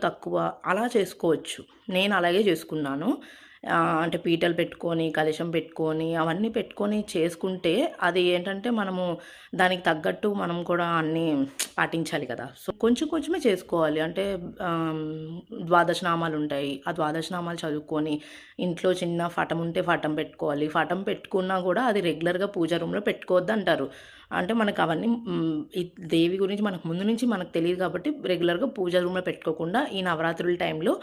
తక్కువ అలా చేసుకోవచ్చు. నేను అలాగే చేసుకున్నాను. అంటే పీటలు పెట్టుకొని, కలశం పెట్టుకొని, అవన్నీ పెట్టుకొని చేసుకుంటే అది ఏంటంటే మనము దానికి తగ్గట్టు మనం కూడా అన్నీ పాటించాలి కదా! సో, కొంచెం కొంచెమే చేసుకోవాలి. అంటే ఆహ్, ద్వాదశనామాలుంటాయి. ఆ ద్వాదశనామాలు చదువుకొని, ఇంట్లో చిన్న పటం ఉంటే పటం పెట్టుకోవాలి. పటం పెట్టుకున్నా కూడా అది రెగ్యులర్‌గా పూజ రూమ్‌లో పెట్టుకోవద్దంటారు. అంటే మనకు అవన్నీ ఈ దేవి గురించి మనకు ముందు నుంచి మనకు తెలీదు కాబట్టి రెగ్యులర్‌గా పూజ రూమ్‌లో పెట్టుకోకుండా ఈ నవరాత్రుల టైంలో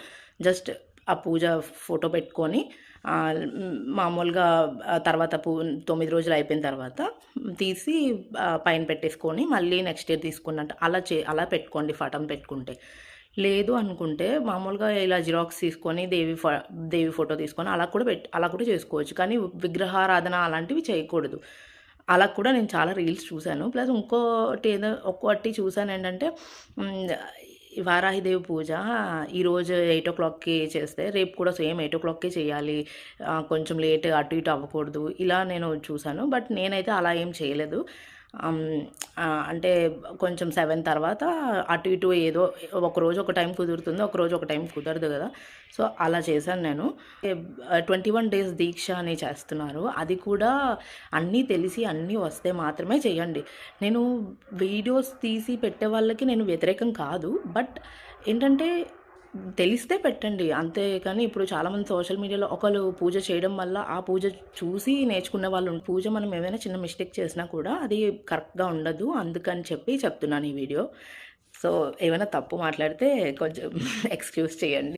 జస్ట్ ఆ పూజ ఫోటో పెట్టుకొని మామూలుగా తర్వాత 9 రోజులు అయిపోయిన తర్వాత తీసి పైన పెట్టేసుకొని మళ్ళీ నెక్స్ట్ డే తీసుకున్నట్టు అలా పెట్టుకోండి పటం పెట్టుకుంటే. లేదు అనుకుంటే మామూలుగా ఇలా జిరాక్స్ తీసుకొని దేవి ఫోటో తీసుకొని అలా కూడా చేసుకోవచ్చు. కానీ విగ్రహారాధన అలాంటివి చేయకూడదు. అలా కూడా నేను చాలా రీల్స్ చూసాను. ప్లస్ ఇంకోటి చూసానేంటంటే హ్మ్. వారాహిదేవి పూజ ఈరోజు 8:00కి చేస్తే రేపు కూడా సేమ్ 8:00కే చేయాలి. కొంచెం లేట్ అటు ఇటు అవ్వకూడదు. ఇలా నేను చూసాను. బట్ నేనైతే అలా ఏం చేయలేదు. హ్మ్. అంటే కొంచెం 7 తర్వాత అటు ఇటు ఏదో ఒకరోజు ఒక టైం కుదురుతుంది. ఒకరోజు ఒక టైం కుదరదు గదా! సో, అలా చేశాను నేను. 21 డేస్ దీక్ష అని చేస్తున్నారు. అది కూడా అన్నీ తెలిసి అన్నీ వస్తే మాత్రమే చేయండి. నేను వీడియోస్ తీసి పెట్టే వాళ్ళకి నేను వ్యతిరేకం కాదు. బట్ ఏంటంటే తెలిస్తే పెట్టండి. అంతే కానీ ఇప్పుడు చాలామంది సోషల్ మీడియాలో ఒకళ్ళు పూజ చేయడం వల్ల ఆ పూజ చూసి నేర్చుకునే వాళ్ళు పూజ మనం ఏమైనా చిన్న మిస్టేక్ చేసినా కూడా అది కరెక్ట్‌గా ఉండదు. అందుకని చెప్పి చెప్తున్నాను ఈ వీడియో. సో, ఏమైనా తప్పు మాట్లాడితే కొంచెం ఎక్స్‌క్యూజ్ చేయండి.